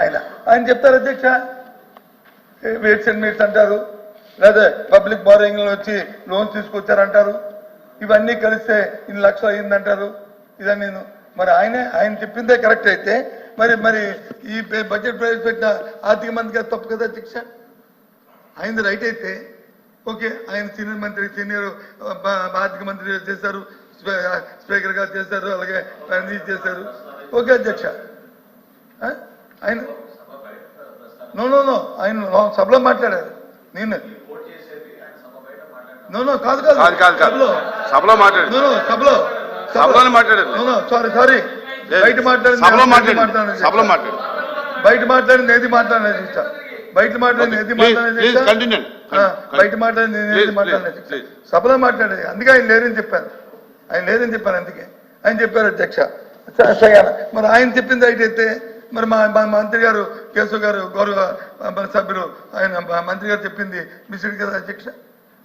ఆయన చెప్తారు అధ్యక్ష, వెయిట్స్ అండ్ మీట్స్ అంటారు, లేదా పబ్లిక్ బారోయింగ్ వచ్చి లోన్ తీసుకొచ్చారంటారు, ఇవన్నీ కలిస్తే ఇన్ని లక్షలు అయ్యిందంటారు. ఇదని నేను మరి ఆయన చెప్పిందే కరెక్ట్ అయితే మరి ఈ బడ్జెట్ ప్రవేశపెట్టిన ఆర్థిక మంత్రి గారు తప్పు కదా అధ్యక్ష. ఆయనది రైట్ అయితే ఓకే, ఆయన సీనియర్ ఆర్థిక మంత్రి చేశారు, స్పీకర్ గారు చేశారు, అలాగే చేశారు, ఓకే అధ్యక్ష. ఆయన నో ఆయన సభలో మాట్లాడారు. నేను కాదు సభలో మాట్లాడారు. సారీ బయట మాట్లాడింది ఏది మాట్లాడలేదు, సభలో మాట్లాడేది. అందుకే ఆయన లేరని చెప్పాను, అందుకే ఆయన చెప్పారు అధ్యక్ష. మరి ఆయన చెప్పింది రైట్ అయితే మరి మా మంత్రి గారు కేశవ్ గారు గౌరవ సభ్యులు ఆయన మంత్రి గారు చెప్పింది మిస్టేక్ కదా అధ్యక్ష.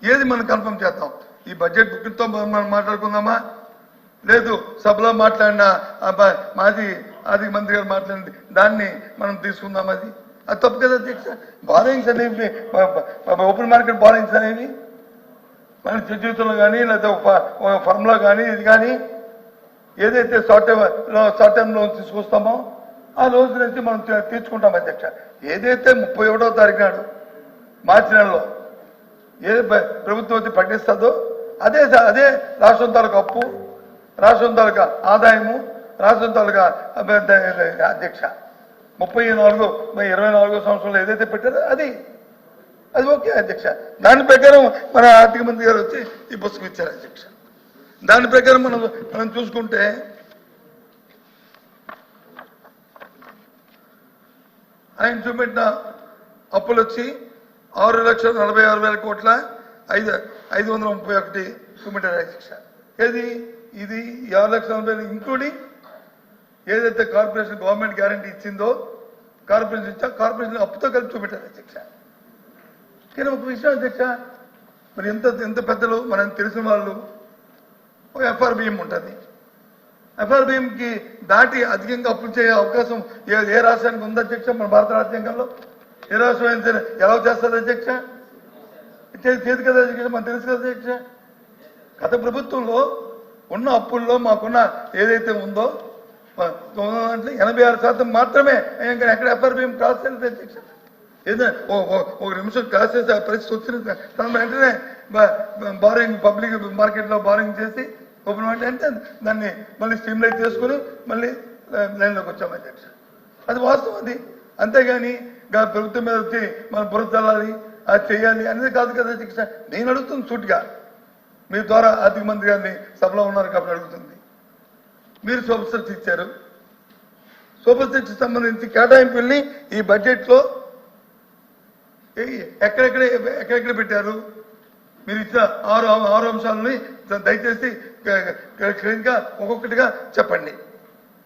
ఏది మనం కన్ఫర్మ్ చేద్దాం? ఈ బడ్జెట్ బుక్తో మనం మాట్లాడుకుందామా, లేదు సభలో మాట్లాడిన మాజీ ఆర్థిక మంత్రి గారు మాట్లాడింది దాన్ని మనం తీసుకుందాం? అది తప్పు కదా అధ్యక్ష. బారోయింగ్స్ అనేవి ఓపెన్ మార్కెట్ బారోయింగ్స్ అనేవి మన జీవితంలో కానీ లేదా ఫర్మ్లో కానీ ఇది కానీ ఏదైతే షార్ట్ టర్మ్ లోన్ తీసుకొస్తామో ఆ లోన్స్ నుంచి మనం తీర్చుకుంటాం అధ్యక్ష. ఏదైతే 31వ తారీఖు నాడు మార్చి నెలలో ఏది ప్రభుత్వం వచ్చి ప్రకటిస్తుందో అదే రాష్ట్రం తాలూకా అప్పు, రాష్ట్రం తాలూకా ఆదాయము, రాష్ట్రం తాలూకా అధ్యక్ష 24 సంవత్సరంలో ఏదైతే పెట్టారో అది ఓకే అధ్యక్ష. దాని ప్రకారం మన ఆర్థిక మంత్రి గారు వచ్చి ఈ పుస్తకం ఇచ్చారు అధ్యక్ష. దాని ప్రకారం మనం చూసుకుంటే ఆయన చూపెట్టిన అప్పులు వచ్చి 6,46,000 కోట్ల 531 చూపెట్టారు అధ్యక్ష. ఏది ఇది 6,40,000 ఇంక్లూడింగ్ ఏదైతే కార్పొరేషన్ గవర్నమెంట్ గ్యారంటీ ఇచ్చిందో కార్పొరేషన్ అప్పుతో కలిపి చూపెట్టారు అధ్యక్ష. కానీ ఒక విషయం అధ్యక్ష, మరి ఎంత పెద్దలు మనకు తెలిసిన వాళ్ళు ఎఫ్ఆర్బిఎం ఉంటుంది. ఎఫ్ఆర్బిఎంకి దాటి అధికంగా అప్పులు చేసే అవకాశం ఏ రాష్ట్రానికి ఉంది అధ్యక్ష? మన భారత రాజ్యాంగంలో ఏ రాష్ట్రం అయినా సరే ఎలా చేస్తుంది అధ్యక్ష? చేతి కదా అధ్యక్ష, మనకు తెలుసు కదా అధ్యక్ష. గత ప్రభుత్వంలో ఉన్న అప్పుల్లో మాకున్న ఏదైతే ఉందో 86% మాత్రమే ఎక్కడ ఎఫ్ఆర్బిఎం క్రాస్ చేయాలి అధ్యక్ష. ఏదైనా ఒక నిమిషం క్రాస్ చేసే పరిస్థితి వచ్చిన వెంటనే బారోయింగ్ పబ్లిక్ మార్కెట్లో బారోయింగ్ చేసి ఓపెన్ అంటే దాన్ని మళ్ళీ స్ట్రీమ్లైన్ చేసుకుని మళ్ళీ లైన్లోకి వచ్చాము అధ్యక్ష. అది వాస్తవం. అది అంతేగాని ప్రభుత్వం మీద వచ్చి మనం బురద చల్లాలి, అది చేయాలి అనేది కాదు కదా అధ్యక్ష. నేను అడుగుతుంది సూటిగా, మీ ద్వారా ఆర్థిక మంత్రి గారిని సభలో ఉన్నారు కాబట్టి అడుగుతుంది. మీరు సూపర్ సిక్స్ ఇచ్చారు, సూపర్ సిక్స్ సంబంధించి కేటాయింపుల్ని ఈ బడ్జెట్లో ఎక్కడెక్కడ పెట్టారు? మీరు ఇచ్చిన 6 అంశాలని దయచేసి క్లియర్గా ఒక్కొక్కటిగా చెప్పండి.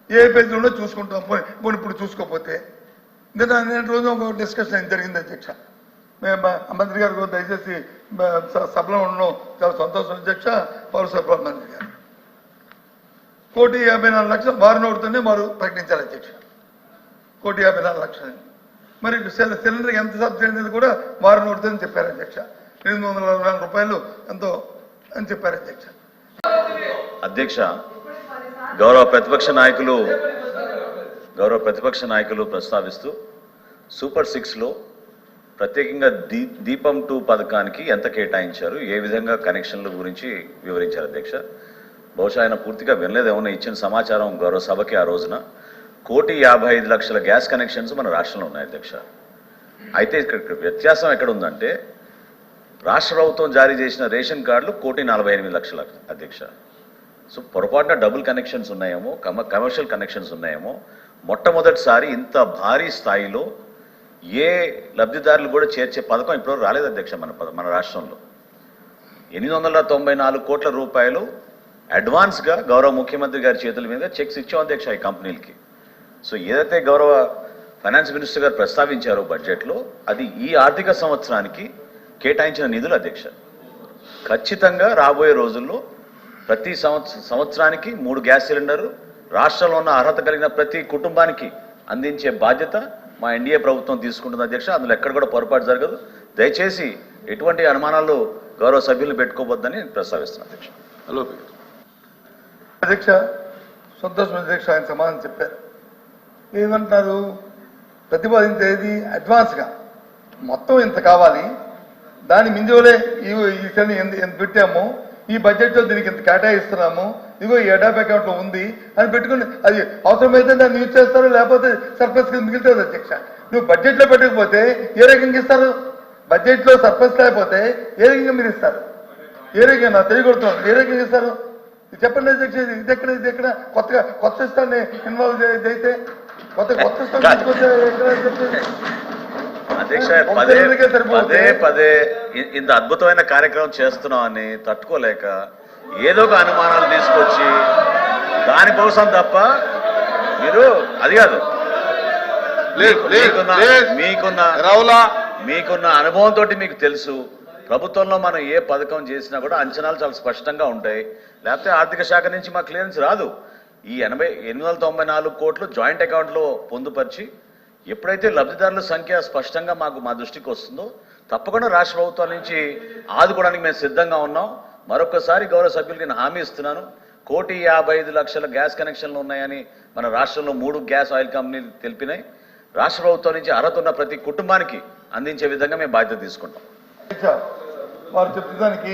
ఏ పేజీలో చూసుకుంటాం పోనీ ఇప్పుడు చూసుకోకపోతే. నేను రోజు ఒక డిస్కషన్ జరిగింది అధ్యక్ష. మంత్రి గారు దయచేసి సభలో ఉండడం చాలా సంతోషం అధ్యక్ష. పౌర సరఫరా మంత్రి గారు 1,54,00,000 వారం నోడుతూనే వారు ప్రకటించారు అధ్యక్ష. 1,54,00,000 మరి సిలిండర్ ఎంత సబ్సిడీ అనేది కూడా వారం నోడుతుందని చెప్పారు అధ్యక్ష. 844 రూపాయలు ఎంతో అని చెప్పారు అధ్యక్ష. అధ్యక్ష, గౌరవ ప్రతిపక్ష నాయకులు ప్రస్తావిస్తూ సూపర్ 6లో ప్రత్యేకంగా దీపం 2 పథకానికి ఎంత కేటాయించారు, ఏ విధంగా కనెక్షన్ల గురించి వివరించారు అధ్యక్ష. బహుశా ఆయన పూర్తిగా వినలేదేమన్నా. ఇచ్చిన సమాచారం గౌరవ సభకి ఆ రోజున 1,55,00,000 గ్యాస్ కనెక్షన్స్ మన రాష్ట్రంలో ఉన్నాయి అధ్యక్ష. అయితే ఇక్కడ వ్యత్యాసం ఎక్కడ ఉందంటే రాష్ట్ర ప్రభుత్వం జారీ చేసిన రేషన్ కార్డులు 1,48,00,000 అధ్యక్ష. సో పొరపాటున డబుల్ కనెక్షన్స్ ఉన్నాయేమో, కమర్షియల్ కనెక్షన్స్ ఉన్నాయేమో. మొట్టమొదటిసారి ఇంత భారీ స్థాయిలో ఏ లబ్ధిదారులు కూడా చేర్చే పథకం ఇప్పుడు రాలేదు అధ్యక్ష మన రాష్ట్రంలో. 894 కోట్ల రూపాయలు అడ్వాన్స్గా గౌరవ ముఖ్యమంత్రి గారి చేతుల మీద చెక్స్ ఇచ్చాం అధ్యక్ష ఈ కంపెనీలకి. సో ఏదైతే గౌరవ ఫైనాన్స్ మినిస్టర్ గారు ప్రస్తావించారో బడ్జెట్లో, అది ఈ ఆర్థిక సంవత్సరానికి కేటాయించిన నిధులు అధ్యక్ష. ఖచ్చితంగా రాబోయే రోజుల్లో ప్రతి సంవత్సరానికి 3 గ్యాస్ సిలిండర్లు రాష్ట్రంలో ఉన్న అర్హత కలిగిన ప్రతి కుటుంబానికి అందించే బాధ్యత మా ఎన్డీఏ ప్రభుత్వం తీసుకుంటుంది అధ్యక్ష. అందులో ఎక్కడ కూడా పొరపాటు జరగదు. దయచేసి ఎటువంటి అనుమానాలు గౌరవ సభ్యులు పెట్టుకోవద్దని ప్రస్తావిస్తున్నాను అధ్యక్ష. అధ్యక్ష సంతోషం అధ్యక్ష, ఆయన సమాధానం చెప్పారు. ఏమంటున్నారు, ప్రతిపాదించేది అడ్వాన్స్గా మొత్తం ఇంత కావాలి, దాని మింజోలే ఈ సెల్ ఎంత పెట్టాము, ఈ బడ్జెట్లో దీనికి ఇంత కేటాయిస్తున్నాము, ఇదిగో ఈ ఎడాప్ అకౌంట్లో ఉంది అని పెట్టుకుని అది అవసరమైతే దాన్ని యూజ్ చేస్తారు, లేకపోతే సర్ప్లస్ కింద మిగులుతుంది అధ్యక్ష. నువ్వు బడ్జెట్లో పెట్టకపోతే ఏ రకంగా ఇస్తారు? బడ్జెట్లో సర్ప్లస్ లేకపోతే ఏ రకంగా మీరు ఇస్తారు? ఏ రకంగా నా తెలియకొడుతున్నాను, ఏ రకంగా ఇస్తారు చెప్పండి అధ్యక్ష. ఇది ఎక్కడ కొత్త సిస్టాన్ని ఇన్వాల్వ్ అయితే కొత్త సిస్టమ్ తీసుకొస్తే ఎక్కడ చెప్పేది? అధ్యక్ష పదే ఇంత అద్భుతమైన కార్యక్రమం చేస్తున్నామని తట్టుకోలేక ఏదో ఒక అనుమానాలు తీసుకొచ్చి దానికోసం తప్ప మీరు అది కాదు, మీకున్న అనుభవంతో మీకు తెలుసు ప్రభుత్వంలో మనం ఏ పథకం చేసినా కూడా అంచనాలు చాలా స్పష్టంగా ఉంటాయి. లేకపోతే ఆర్థిక శాఖ నుంచి మా క్లియరెన్స్ రాదు. ఈ 894 కోట్లు జాయింట్ అకౌంట్లో పొందుపరిచి ఎప్పుడైతే లబ్ధిదారుల సంఖ్య స్పష్టంగా మా దృష్టికి వస్తుందో తప్పకుండా రాష్ట్ర ప్రభుత్వాల నుంచి ఆదుకోవడానికి మేము సిద్ధంగా ఉన్నాం. మరొకసారి గౌరవ సభ్యులకి నేను హామీ ఇస్తున్నాను, 1,55,00,000 గ్యాస్ కనెక్షన్లు ఉన్నాయని మన రాష్ట్రంలో 3 గ్యాస్ ఆయిల్ కంపెనీలు తెలిపినాయి. రాష్ట్ర ప్రభుత్వం నుంచి అర్హత ఉన్న ప్రతి కుటుంబానికి అందించే విధంగా మేము బాధ్యత తీసుకుంటాం. వారు చెప్తానికి